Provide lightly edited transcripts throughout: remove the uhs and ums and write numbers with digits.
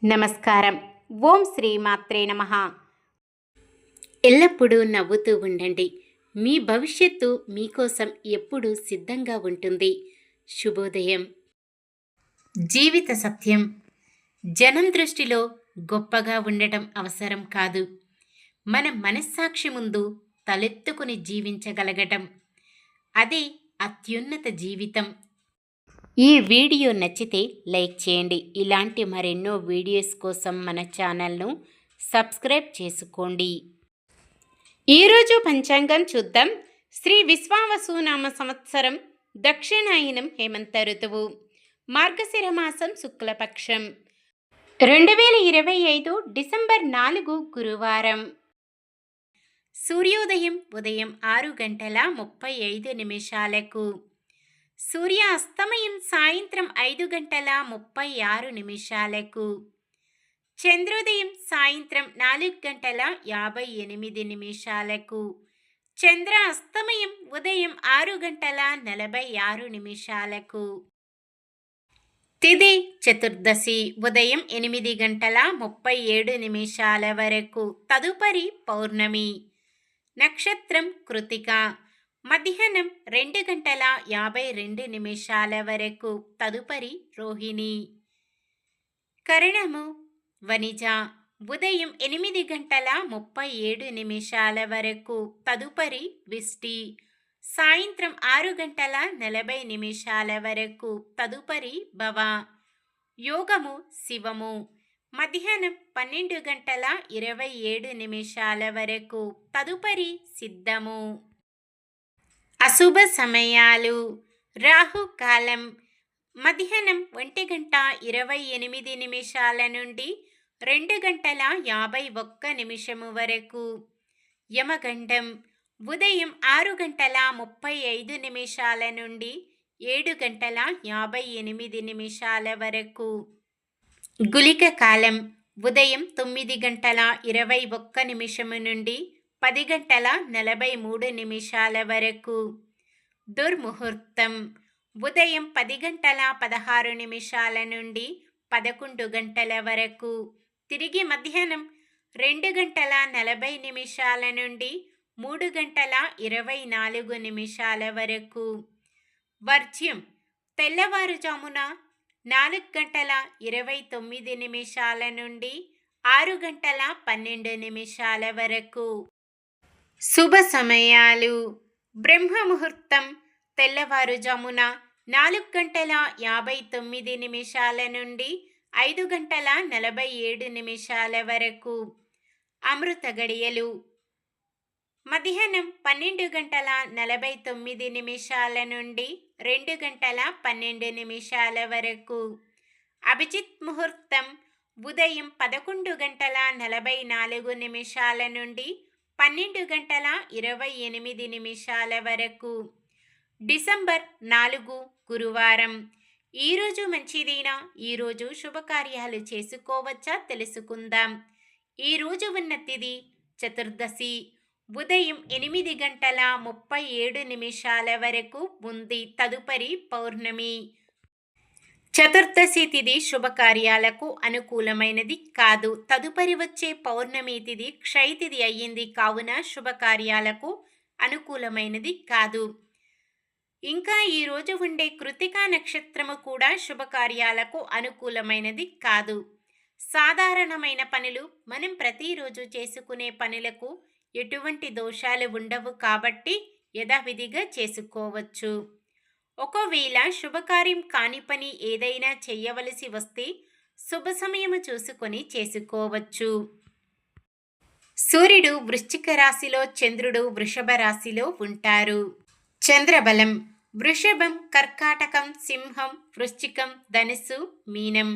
నమస్కారం. ఓం శ్రీ మాత్రే నమః. ఎల్లప్పుడూ నవ్వుతూ ఉండండి. మీ భవిష్యత్తు మీకోసం ఎప్పుడూ సిద్ధంగా ఉంటుంది. శుభోదయం. జీవిత సత్యం. జనం దృష్టిలో గొప్పగా ఉండటం అవసరం కాదు. మన మనస్సాక్షి ముందు తలెత్తుకుని జీవించగలగటం. అదే అత్యున్నత జీవితం. ఈ వీడియో నచ్చితే లైక్ చేయండి. ఇలాంటి మరెన్నో వీడియోస్ కోసం మన ఛానల్ను సబ్స్క్రైబ్ చేసుకోండి. ఈరోజు పంచాంగం చూద్దాం. శ్రీ విశ్వావసునామ సంవత్సరం, దక్షిణాయనం హేమంత ఋతువు, మార్గశిర మాసం శుక్లపక్షం, 2025 డిసెంబర్ 4 గురువారం. సూర్యోదయం ఉదయం 6:35 సూర్యాస్తమయం సాయంత్రం 5:36 చంద్రోదయం సాయంత్రం 4:58 చంద్రాస్తమయం ఉదయం 6:46 తిథి చతుర్దశి ఉదయం 8:37 వరకు, తదుపరి పౌర్ణమి. నక్షత్రం కృతిక, మధ్యాహ్నం 2:52 వరకు, తదుపరి రోహిణి. కరణము వనిజ, ఉదయం 8:37 వరకు, తదుపరి విష్టి. సాయంత్రం 6:40 వరకు, తదుపరి భవ. యోగము శివము, మధ్యాహ్నం 12:27 వరకు, తదుపరి సిద్ధము. అశుభ సమయాలు: రాహుకాలం మధ్యాహ్నం 1:28 నుండి 2:51 వరకు. యమగండం ఉదయం 6:35 నుండి 7:58 వరకు. గుళిక కాలం ఉదయం 9:21 నుండి 10:43 వరకు. దుర్ముహూర్తం ఉదయం 10:16 నుండి 11 గంటల వరకు. తిరిగి మధ్యాహ్నం 2:40 నుండి 3:24 వరకు. వర్జ్యం తెల్లవారుజామున 4:29 నుండి 6:12 వరకు. శుభ సమయాలు: బ్రహ్మముహూర్తం తెల్లవారుజామున 4:59 నుండి 5:47 వరకు. అమృత గడియలు మధ్యాహ్నం 12:49 నుండి 2:12 వరకు. అభిజిత్ ముహూర్తం ఉదయం 11:44 నుండి 12:28 వరకు. డిసెంబర్ 4 గురువారం. ఈరోజు మంచిదేనా? ఈరోజు శుభకార్యాలు చేసుకోవచ్చా? తెలుసుకుందాం. ఈరోజు ఉన్న తిథి చతుర్దశి, ఉదయం 8:37 వరకు ఉంది, తదుపరి పౌర్ణమి. చతుర్దశి తిథి శుభకార్యాలకు అనుకూలమైనది కాదు. తదుపరి వచ్చే పౌర్ణమి తిథి క్షయతిథి అయ్యింది కావున శుభకార్యాలకు అనుకూలమైనది కాదు. ఇంకా ఈరోజు ఉండే కృతికా నక్షత్రము కూడా శుభకార్యాలకు అనుకూలమైనది కాదు. సాధారణమైన పనులు, మనం ప్రతిరోజు చేసుకునే పనులకు ఎటువంటి దోషాలు ఉండవు కాబట్టి యథావిధిగా చేసుకోవచ్చు. ఒకవేళ శుభకార్యం కాని పని ఏదైనా చెయ్యవలసి వస్తే శుభ సమయము చూసుకొని చేసుకోవచ్చు. సూర్యుడు వృశ్చిక రాశిలో, చంద్రుడు వృషభ రాశిలో ఉంటారు. చంద్రబలం: వృషభం, కర్కాటకం, సింహం, వృశ్చికం, ధనుస్సు, మీనం.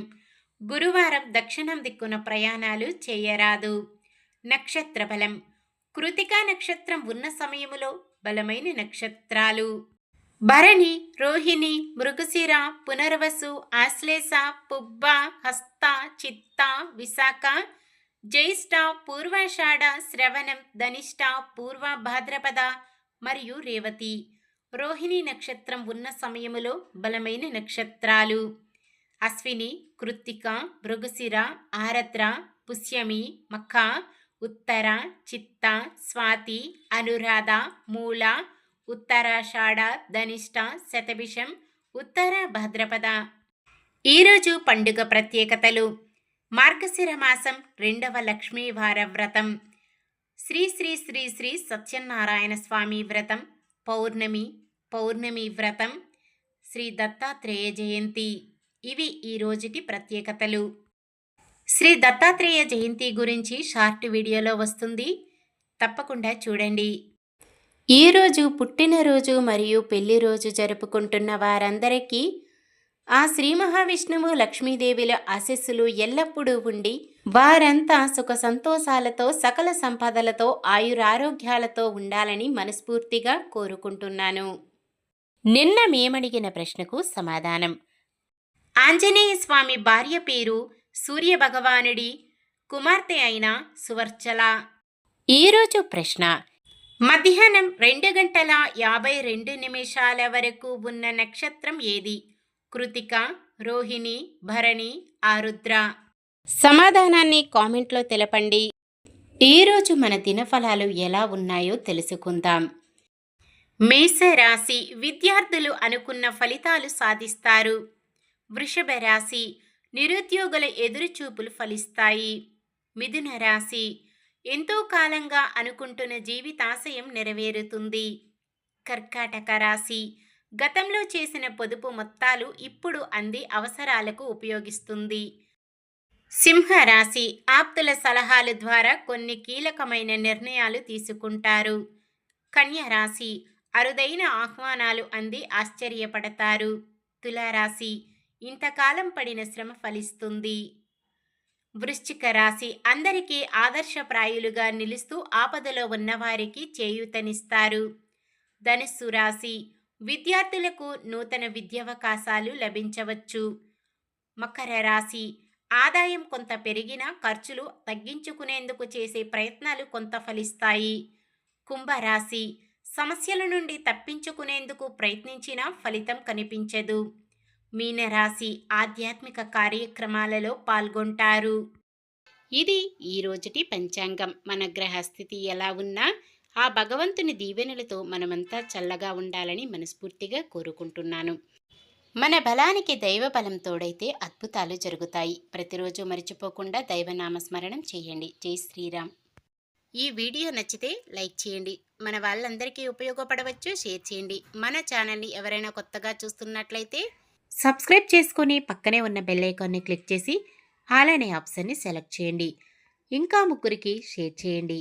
గురువారం దక్షిణం దిక్కున ప్రయాణాలు చేయరాదు. నక్షత్ర బలం: కృతికా నక్షత్రం ఉన్న సమయములో బలమైన నక్షత్రాలు భరణి, రోహిణి, మృగశిర, పునర్వసు, ఆశ్లేష, పుబ్బ, హస్త, చిత్త, విశాఖ, జ్యేష్ఠ, పూర్వాషాఢ, శ్రవణం, ధనిష్ట, పూర్వ భాద్రపద మరియు రేవతి. రోహిణి నక్షత్రం ఉన్న సమయములో బలమైన నక్షత్రాలు. అశ్విని, కృత్తిక, మృగశిర, ఆరద్ర, పుష్యమి, మఖ, ఉత్తర, చిత్త, స్వాతి, అనురాధ, మూల, ఉత్తరాషాఢ, ధనిష్ట, శతభిషం, ఉత్తర భాద్రపద. ఈరోజు పండుగ ప్రత్యేకతలు. మార్గశిర మాసం 2వ లక్ష్మీవార వ్రతం. శ్రీ శ్రీ శ్రీ శ్రీ సత్యనారాయణ స్వామి వ్రతం. పౌర్ణమి వ్రతం. శ్రీ దత్తాత్రేయ జయంతి. ఇవి ఈ రోజుటి ప్రత్యేకతలు. శ్రీ దత్తాత్రేయ జయంతి గురించి షార్ట్ వీడియోలో వస్తుంది, తప్పకుండా చూడండి. ఈరోజు పుట్టినరోజు మరియు పెళ్లి రోజు జరుపుకుంటున్న వారందరికీ ఆ శ్రీ మహావిష్ణువు లక్ష్మీదేవిల ఆశీస్సులు ఎల్లప్పుడూ ఉండి వారంతా సుఖ సంతోషాలతో సకల సంపదలతో ఆయురారోగ్యాలతో ఉండాలని మనస్ఫూర్తిగా కోరుకుంటున్నాను. నిన్న మేమడిగిన ప్రశ్నకు సమాధానం. ఆంజనేయ స్వామి భార్య పేరు సూర్య భగవానుడి కుమార్తె అయిన సువర్చల. ఈరోజు ప్రశ్న. మధ్యాహ్నం 2:52 వరకు ఉన్న నక్షత్రం ఏది? కృతిక, రోహిణి, భరణి, ఆరుద్ర. సమాధానాన్ని కామెంట్లో తెలపండి. ఈరోజు మన దినఫలాలు ఎలా ఉన్నాయో తెలుసుకుందాం. మేషరాశి విద్యార్థులు అనుకున్న ఫలితాలు సాధిస్తారు. వృషభ రాశి నిరుద్యోగుల ఎదురుచూపులు ఫలిస్తాయి. మిథున రాశి ఎంతో కాలంగా అనుకుంటున్న జీవితాశయం నెరవేరుతుంది. కర్కాటక రాశి గతంలో చేసిన పొదుపు మొత్తాలు ఇప్పుడు అంది అవసరాలకు ఉపయోగిస్తుంది. సింహరాశి ఆప్తుల సలహాల ద్వారా కొన్ని కీలకమైన నిర్ణయాలు తీసుకుంటారు. కన్య రాశి అరుదైన ఆహ్వానాలు అంది ఆశ్చర్యపడతారు. తులారాశి ఇంతకాలం పడిన శ్రమ ఫలిస్తుంది. వృశ్చిక రాశి అందరికీ ఆదర్శప్రాయులుగా నిలుస్తూ ఆపదలో ఉన్నవారికి చేయూతనిస్తారు. ధనుస్సు రాశి విద్యార్థులకు నూతన విద్యావకాశాలు లభించవచ్చు. మకర రాశి ఆదాయం కొంత పెరిగినా ఖర్చులు తగ్గించుకునేందుకు చేసే ప్రయత్నాలు కొంత ఫలిస్తాయి. కుంభరాశి సమస్యల నుండి తప్పించుకునేందుకు ప్రయత్నించినా ఫలితం కనిపించదు. మీనరాశి ఆధ్యాత్మిక కార్యక్రమాలలో పాల్గొంటారు. ఇది ఈ రోజుటి పంచాంగం. మన గ్రహస్థితి ఎలా ఉన్నా ఆ భగవంతుని దీవెనలతో మనమంతా చల్లగా ఉండాలని మనస్ఫూర్తిగా కోరుకుంటున్నాను. మన బలానికి దైవ బలం తోడైతే అద్భుతాలు జరుగుతాయి. ప్రతిరోజు మర్చిపోకుండా దైవనామస్మరణం చేయండి. జై శ్రీరామ్. ఈ వీడియో నచ్చితే లైక్ చేయండి. మన వాళ్ళందరికీ ఉపయోగపడవచ్చు, షేర్ చేయండి. మన ఛానల్ని ఎవరైనా కొత్తగా చూస్తున్నట్లయితే సబ్స్క్రైబ్ చేసుకొని పక్కనే ఉన్న బెల్ ఐకాన్ని క్లిక్ చేసి ఆల్ అనే ఆప్షన్ని సెలెక్ట్ చేయండి. ఇంకా ముగ్గురికి షేర్ చేయండి.